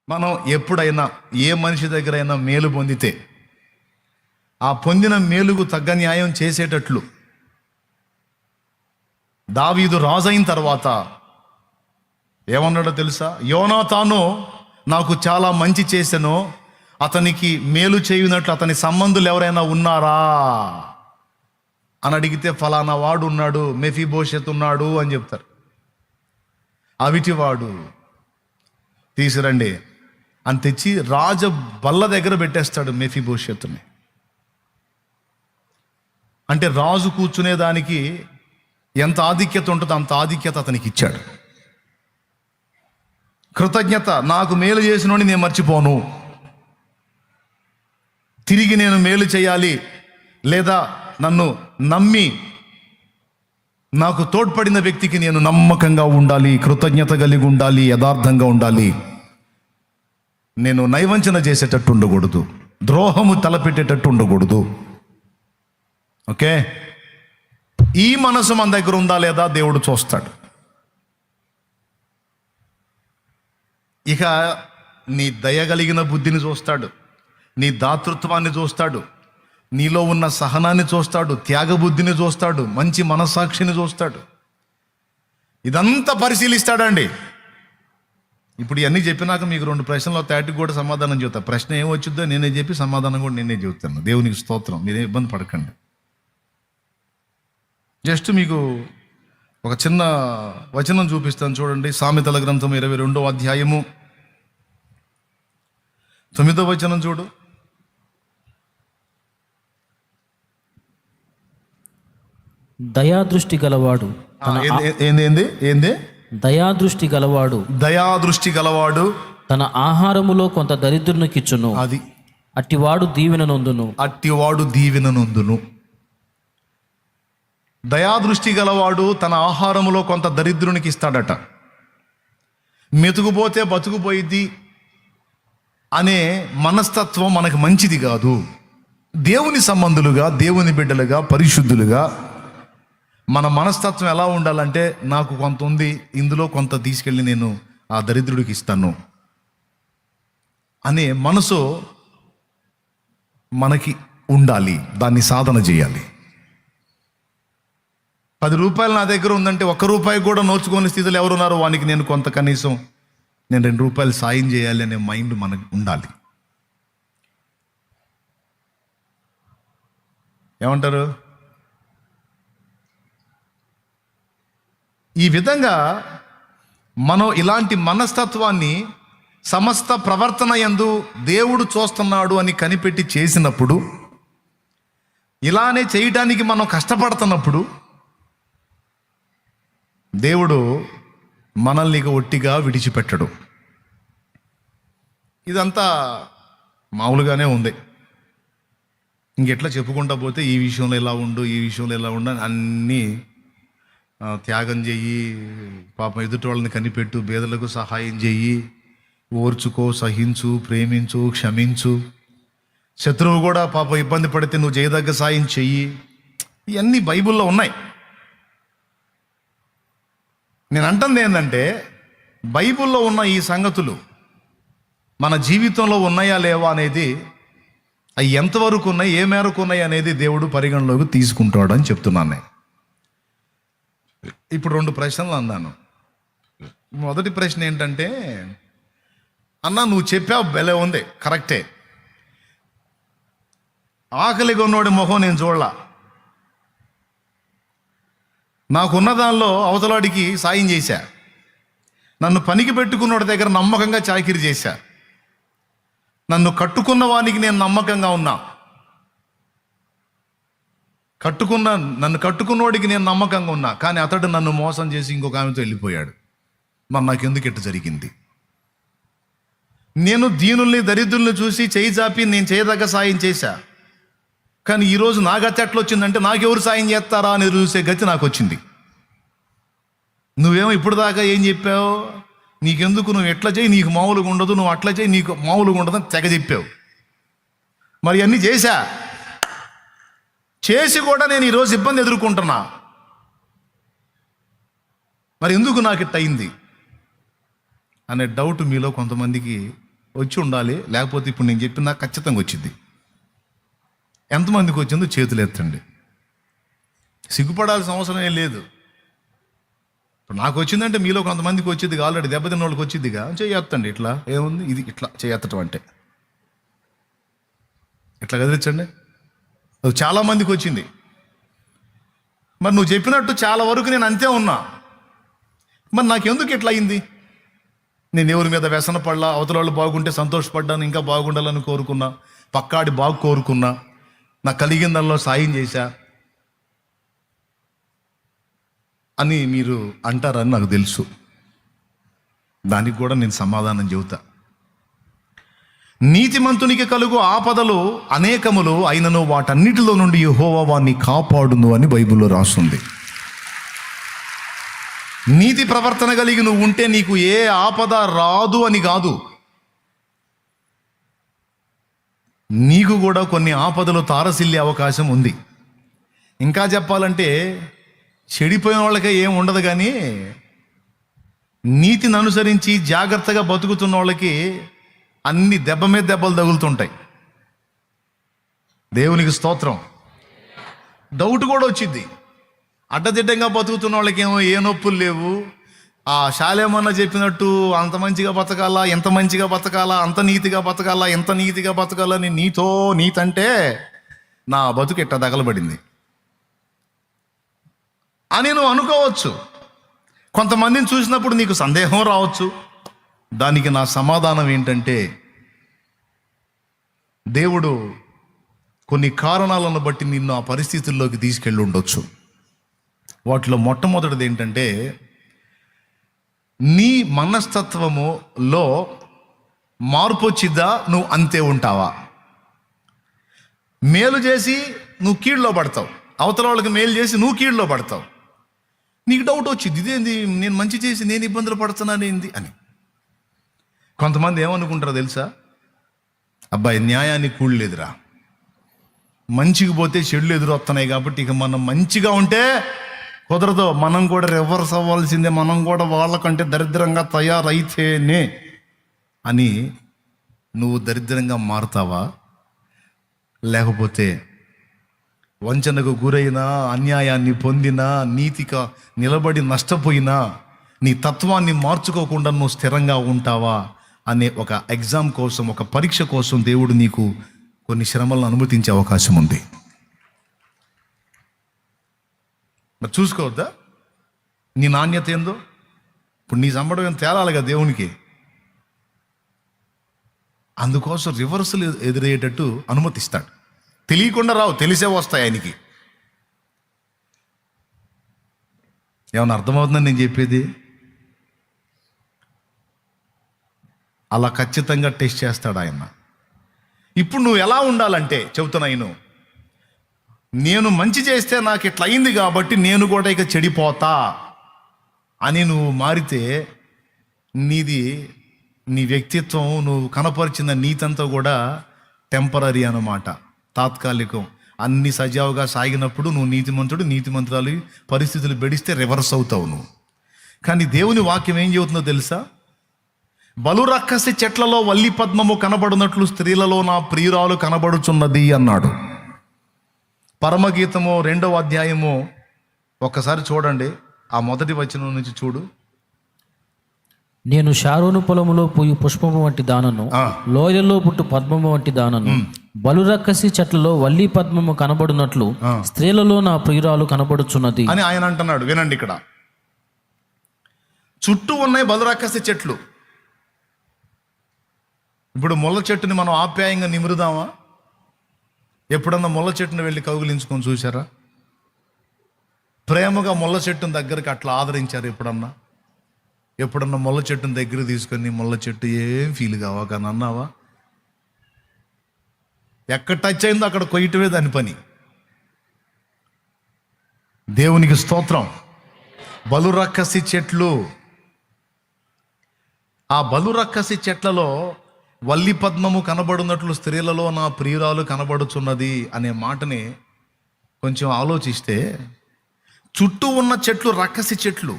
మనం ఎప్పుడైనా ఏ మనిషి దగ్గరైనా మేలు పొందితే ఆ పొందిన మేలుకు తగ్గ న్యాయం చేసేటట్లు దావీదు రాజైన తర్వాత ఏమన్నాడో తెలుసా? యోనాతాను నాకు చాలా మంచి చేసెను, అతనికి మేలు చేయునట్లు అతని సంబంధులు ఎవరైనా ఉన్నారా అని అడిగితే ఫలానా వాడు ఉన్నాడు, మెఫీబోషెత్ ఉన్నాడు అని చెప్తారు. అవిటివాడు తీసురండి అని తెచ్చి రాజ బల్ల దగ్గర పెట్టేస్తాడు మెఫీబోషెత్తుని. అంటే రాజు కూర్చునేదానికి ఎంత ఆధిక్యత ఉంటుందో అంత ఆధిక్యత అతనికి ఇచ్చాడు. కృతజ్ఞత, నాకు మేలు చేసినోని నేను మర్చిపోను, తిరిగి నేను మేలు చేయాలి, లేదా నన్ను నమ్మి నాకు తోడ్పడిన వ్యక్తికి నేను నమ్మకంగా ఉండాలి, కృతజ్ఞత కలిగి ఉండాలి, యథార్థంగా ఉండాలి. నేను నైవంచన చేసేటట్టు ఉండకూడదు, ద్రోహము తలపెట్టేటట్టు ఉండకూడదు. ఓకే, ఈ మనసు మన దగ్గర ఉందా లేదా దేవుడు చూస్తాడు. ఇక నీ దయగలిగిన బుద్ధిని చూస్తాడు, నీ దాతృత్వాన్ని చూస్తాడు, నీలో ఉన్న సహనాన్ని చూస్తాడు, త్యాగబుద్ధిని చూస్తాడు, మంచి మనస్సాక్షిని చూస్తాడు. ఇదంతా పరిశీలిస్తాడండి. ఇప్పుడు ఇవన్నీ చెప్పినాక మీకు 2 ప్రశ్నలు తాటికి కూడా సమాధానం చెబుతా. ప్రశ్న ఏం వచ్చిద్దో నేనే చెప్పి సమాధానం కూడా నేనే చెబుతాను. దేవునికి స్తోత్రం, మీరే ఇబ్బంది పడకండి. జస్ట్ మీకు ఒక చిన్న వచనం చూపిస్తాను చూడండి. సామెతల గ్రంథం 22వ అధ్యాయము 9వ వచనం చూడు. దయాదృష్టి గలవాడు ఏంది దయాదృష్టి గలవాడు తన ఆహారములో కొంత దరిద్రునికిచ్చును, అది అట్టివాడు దీవెన నొందును. దయాదృష్టి గలవాడు తన ఆహారములో కొంత దరిద్రునికి ఇస్తాడట. మెతుకుపోతే బతుకుపోయిద్ది అనే మనస్తత్వం మనకు మంచిది కాదు. దేవుని సంబంధులుగా, దేవుని బిడ్డలుగా, పరిశుద్ధులుగా మన మనస్తత్వం ఎలా ఉండాలంటే, నాకు కొంత ఉంది, ఇందులో కొంత తీసుకెళ్ళి నేను ఆ దరిద్రుడికి ఇస్తాను అనే మనసు మనకి ఉండాలి. దాన్ని సాధన చేయాలి. 10 రూపాయలు నా దగ్గర ఉందంటే 1 రూపాయి కూడా నోచుకోని స్థితిలో ఎవరున్నారో వానికి నేను కొంత కనీసం నేను 2 రూపాయలు సాయం చేయాలి అనే మైండ్ మనకు ఉండాలి. ఏమంటారు? ఈ విధంగా మనం ఇలాంటి మనస్తత్వాన్ని సమస్త ప్రవర్తన యందు దేవుడు చూస్తున్నాడు అని కనిపెట్టి చేసినప్పుడు, ఇలానే చేయడానికి మనం కష్టపడుతున్నప్పుడు దేవుడు మనల్ని ఒట్టిగా విడిచిపెట్టడు. ఇదంతా మామూలుగానే ఉంది. ఇంకెట్లా చెప్పుకుంటా పోతే ఈ విషయంలో ఇలా ఉండు, ఈ విషయంలో ఇలా ఉండు అన్నీ త్యాగం చెయ్యి, పాపం ఎదుటి వాళ్ళని కనిపెట్టు, పేదలకు సహాయం చెయ్యి, ఓర్చుకో, సహించు, ప్రేమించు, క్షమించు, శత్రువు కూడా పాపం ఇబ్బంది పడితే నువ్వు చేయదగ్గ సాయం చెయ్యి. ఇవన్నీ బైబిల్లో ఉన్నాయి. నేను అంటుంది ఏంటంటే, బైబిల్లో ఉన్న ఈ సంగతులు మన జీవితంలో ఉన్నాయా లేవా అనేది, అవి ఎంతవరకు ఉన్నాయి, ఏ మేరకు ఉన్నాయి అనేది దేవుడు పరిగణలోకి తీసుకుంటాడు అని చెప్తున్నాను నేను. ఇప్పుడు 2 ప్రశ్నలు అన్నాను. మొదటి ప్రశ్న ఏంటంటే, అన్న నువ్వు చెప్పావు భలే ఉంది, కరెక్టే. ఆకలిగా ఉన్నోడి మొహం నేను చూడలా, నాకున్న దానిలో అవతలాడికి సాయం చేశా, నన్ను పనికి పెట్టుకున్నోడి దగ్గర నమ్మకంగా చాకిరీ చేశా, నన్ను కట్టుకున్న వానికి నేను నమ్మకంగా ఉన్నా, నన్ను కట్టుకున్నోడికి నేను నమ్మకంగా ఉన్నా, కానీ అతడు నన్ను మోసం చేసి ఇంకొక ఆమెతో వెళ్ళిపోయాడు. మరి నాకు ఎందుకు ఎట్టు జరిగింది? నేను దీనుల్ని, దరిద్రుల్ని చూసి చేయి చాపి నేను చేయదగ్గ సాయం చేశా, కానీ ఈరోజు నా గతి ఎట్లా వచ్చిందంటే, నాకెవరు సాయం చేస్తారా అని చూసే గతి నాకు వచ్చింది. నువ్వేమో ఇప్పుడు దాకా ఏం చెప్పావు? నీకెందుకు, నువ్వు ఎట్లా చేయి నీకు మామూలుగా ఉండదు, నువ్వు అట్లా చేయి నీకు మామూలుగా ఉండదు అని తెగ చెప్పావు. మరి అన్నీ చేసి కూడా నేను ఈరోజు ఇబ్బంది ఎదుర్కొంటున్నా. మరి ఎందుకు నాకు ఇట్ట అయింది అనే డౌట్ మీలో కొంతమందికి వచ్చి ఉండాలి, లేకపోతే ఇప్పుడు నేను చెప్పిన నాకు ఖచ్చితంగా వచ్చింది. ఎంతమందికి వచ్చిందో చేతులు ఎత్తండి. సిగ్గుపడాల్సిన అవసరం ఏం లేదు. ఇప్పుడు నాకు వచ్చిందంటే మీలో కొంతమందికి వచ్చిందిగా, ఆల్రెడీ దెబ్బతిన్న వాళ్ళకి వచ్చిందిగా, చేయొత్తండి. ఇట్లా ఏముంది, ఇది ఇట్లా చేయెత్తటం అంటే ఇట్లా కదిలించండి. చాలా మందికి వచ్చింది. మరి నువ్వు చెప్పినట్టు చాలా వరకు నేను అంతే ఉన్నా, మరి నాకెందుకు ఇట్లా అయింది? నేను ఎవరి మీద వ్యసన పడలా, అవతల వాళ్ళు బాగుంటే సంతోషపడ్డాను, ఇంకా బాగుండాలని కోరుకున్నా, పక్కాడి బాగు కోరుకున్నా, నాకు కలిగిన దానిలో సాయం చేశా అని మీరు అంటారని నాకు తెలుసు. దానికి కూడా నేను సమాధానం చెబుతా. నీతిమంతునికి కలుగు ఆపదలు అనేకములు అయినను వాటన్నిటిలో నుండి యెహోవా వాణ్ణి కాపాడును అని బైబిల్లో రాస్తుంది. నీతి ప్రవర్తన కలిగి నువ్వు ఉంటే నీకు ఏ ఆపద రాదు అని కాదు, నీకు కూడా కొన్ని ఆపదలు తారసిల్లే అవకాశం ఉంది. ఇంకా చెప్పాలంటే చెడిపోయిన వాళ్ళకే ఏం ఉండదు, కానీ నీతిని అనుసరించి జాగ్రత్తగా బతుకుతున్న వాళ్ళకి అన్ని దెబ్బ మీద దెబ్బలు తగులుతుంటాయి. దేవునికి స్తోత్రం. డౌట్ కూడా వచ్చింది. అడ్డదిడ్డంగా బతుకుతున్న వాళ్ళకి ఏమో ఏ నొప్పులు లేవు. ఆ శాలేమన్నా చెప్పినట్టు అంత మంచిగా బతకాలా, ఎంత మంచిగా బతకాలా, అంత నీతిగా బతకాలా, ఎంత నీతిగా బతకాలని నీతంటే నా బతుకు ఎట్ట తగలబడింది అని నువ్వు అనుకోవచ్చు. కొంతమందిని చూసినప్పుడు నీకు సందేహం రావచ్చు. దానికి నా సమాధానం ఏంటంటే, దేవుడు కొన్ని కారణాలను బట్టి నిన్ను ఆ పరిస్థితుల్లోకి తీసుకెళ్ళి ఉండొచ్చు. వాటిలో మొట్టమొదటిది ఏంటంటే, నీ మనస్తత్వములో మార్పు వచ్చిద్దా, నువ్వు అంతే ఉంటావా? మేలు చేసి నువ్వు కీడులో పడతావు, అవతల వాళ్ళకి మేలు చేసి నువ్వు కీడులో పడతావు. నీకు డౌట్ వచ్చింది, ఇదేంది, నేను మంచి చేసి నేను ఇబ్బందులు పడుతున్నానేంది అని. కొంతమంది ఏమనుకుంటారో తెలుసా? అబ్బాయి న్యాయానికి కూడు లేదురా, మంచికి పోతే చెడులు ఎదురొస్తున్నాయి కాబట్టి ఇక మనం మంచిగా ఉంటే కుదరదు, మనం కూడా రివర్స్ అవ్వాల్సిందే, మనం కూడా వాళ్ళకంటే దరిద్రంగా తయారైతేనే అని నువ్వు దరిద్రంగా మారుతావా? లేకపోతే వంచనకు గురైనా, అన్యాయాన్ని పొందినా, నీతిగా నిలబడి నష్టపోయినా నీ తత్వాన్ని మార్చుకోకుండా నువ్వు స్థిరంగా ఉంటావా అనే ఒక ఎగ్జామ్ కోసం, ఒక పరీక్ష కోసం దేవుడు నీకు కొన్ని శ్రమలను అనుమతించే అవకాశం ఉంది. మరి చూసుకోవద్దా నీ నాణ్యత ఏందో? ఇప్పుడు నీ సంబడం ఏం తేలాలిగా దేవునికి. అందుకోసం రివర్సల్ ఎదురయ్యేటట్టు అనుమతిస్తాడు. తెలియకుండా రావు, తెలిసే వస్తాయి ఆయనకి. ఏమన్నా అర్థమవుతుందని నేను చెప్పేది? అలా ఖచ్చితంగా టెస్ట్ చేస్తాడు ఆయన. ఇప్పుడు నువ్వు ఎలా ఉండాలంటే చెబుతున్నా, నేను మంచి చేస్తే నాకు ఇట్లా అయింది కాబట్టి నేను కూడా ఇక చెడిపోతా అని నువ్వు మారితే నీ వ్యక్తిత్వం, నువ్వు కనపరిచిన నీతంతా కూడా టెంపరీ అన్నమాట, తాత్కాలికం. అన్ని సజావుగా సాగినప్పుడు నువ్వు నీతిమంతురాలు, పరిస్థితులు బెడిస్తే రివర్స్ అవుతావు నువ్వు. కానీ దేవుని వాక్యం ఏం చెబుతుందో తెలుసా? బలురక్కసి చెట్లలో వల్లి పద్మము కనబడినట్లు స్త్రీలలో నా ప్రియురాలు కనబడుచున్నది అన్నాడు. పరమగీతము 2వ అధ్యాయము ఒక్కసారి చూడండి, ఆ మొదటి వచనం నుంచి చూడు. నేను షారోను పొలములో పూయు పుష్పము వంటి దానను, లోయలో పుట్టు పద్మము వంటి దానను, బలురక్కసి చెట్లలో వల్లి పద్మము కనబడినట్లు స్త్రీలలో నా ప్రియురాలు కనబడుచున్నది అని ఆయన అంటున్నాడు. వినండి, ఇక్కడ చుట్టూ ఉన్నాయి బలురక్కసి చెట్లు. ఇప్పుడు ముళ్ళ చెట్టుని మనం ఆప్యాయంగా నిమురుదామా? ఎప్పుడన్నా ముళ్ళ చెట్టుని వెళ్ళి కౌగిలించుకొని చూసారా? ప్రేమగా ముళ్ళ చెట్టుని దగ్గరికి అట్లా ఆదరించారు ఎప్పుడన్నా ముళ్ళ చెట్టుని దగ్గర తీసుకొని, ముళ్ళ చెట్టు ఏం ఫీల్ కావా కానీ అన్నావా? ఎక్కడ టచ్ అయిందో అక్కడ కొయ్యటమే దాని పని. దేవునికి స్తోత్రం. బలురక్కసి చెట్లు, ఆ బలురక్కసి చెట్లలో వల్లి పద్మము కనబడినట్లు స్త్రీలలో నా ప్రియురాలు కనబడుచున్నది అనే మాటని కొంచెం ఆలోచిస్తే, చుట్టూ ఉన్న చెట్లు రక్కసి చెట్లు.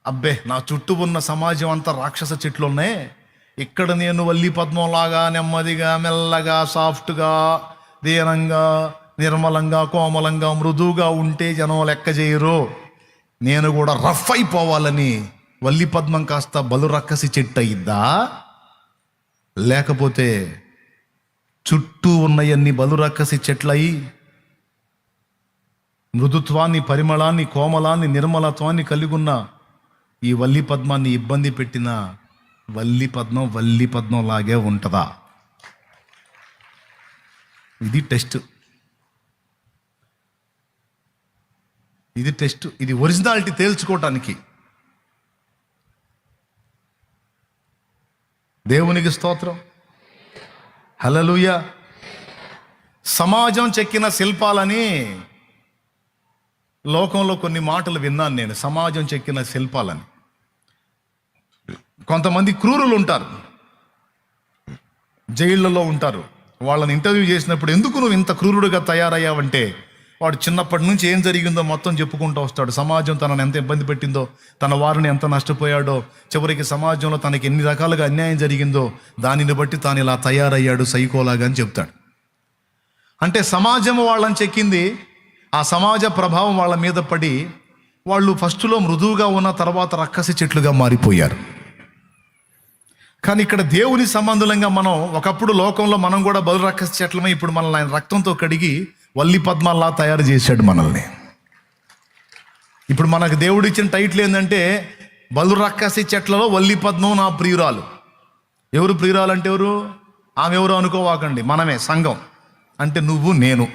అబ్బే, నా చుట్టూ ఉన్న సమాజం అంతా రాక్షస చెట్లు ఉన్నాయి, ఇక్కడ నేను వల్లి పద్మంలాగా నెమ్మదిగా మెల్లగా సాఫ్ట్గా దీనంగా నిర్మలంగా కోమలంగా మృదువుగా ఉంటే జనం లెక్క చేయరు. నేను కూడా రఫ్ అయిపోవాలని వల్లి పద్మం కాస్త బలు రక్కసి చెట్టు అయ్యిద్దా? లేకపోతే చుట్టూ ఉన్నయన్ని బలు రక్కసి చెట్లయి మృదుత్వాన్ని, పరిమళాన్ని, కోమలాన్ని, నిర్మలత్వాన్ని కలిగి ఉన్న ఈ వల్లి పద్మాన్ని ఇబ్బంది పెట్టిన వల్లి పద్మం లాగే ఉంటుందా? ఇది టెస్ట్. ఇది ఒరిజినాలిటీ తేల్చుకోవటానికి. దేవునికి స్తోత్రం, హల్లెలూయా. సమాజం చెక్కిన శిల్పాలని లోకంలో కొన్ని మాటలు విన్నాను నేను. సమాజం చెక్కిన శిల్పాలని. కొంతమంది క్రూరులు ఉంటారు, జైళ్ళలో ఉంటారు. వాళ్ళని ఇంటర్వ్యూ చేసినప్పుడు ఎందుకు నువ్వు ఇంత క్రూరుడుగా తయారయ్యావంటే వాడు చిన్నప్పటి నుంచి ఏం జరిగిందో మొత్తం చెప్పుకుంటూ వస్తాడు. సమాజం తనను ఎంత ఇబ్బంది పెట్టిందో, తన వారిని ఎంత నష్టపోయాడో, చివరికి సమాజంలో తనకి ఎన్ని రకాలుగా అన్యాయం జరిగిందో దానిని బట్టి తాను ఇలా తయారయ్యాడు సైకోలాగా అని చెప్తాడు. అంటే సమాజం వాళ్ళని చెక్కింది, ఆ సమాజ ప్రభావం వాళ్ళ మీద పడి వాళ్ళు ఫస్టులో మృదువుగా ఉన్న తర్వాత రక్కసి చెట్లుగా మారిపోయారు. కానీ ఇక్కడ దేవుని సంబంధులంగా మనం ఒకప్పుడు లోకంలో మనం కూడా బలు రక్కసి చెట్లమే. ఇప్పుడు మనల్ని ఆయన రక్తంతో కడిగి వల్లి పద్మాల్లా తయారు చేశాడు మనల్ని. ఇప్పుడు మనకు దేవుడు ఇచ్చిన టైటిల్ ఏంటంటే బలు రక్కసి చెట్లలో వల్లి పద్మం నా ప్రియురాలు. ఎవరు ప్రియురాలు అంటే ఎవరు? ఆమె ఎవరు అనుకోవాకండి, మనమే సంఘం. అంటే నువ్వు నేను.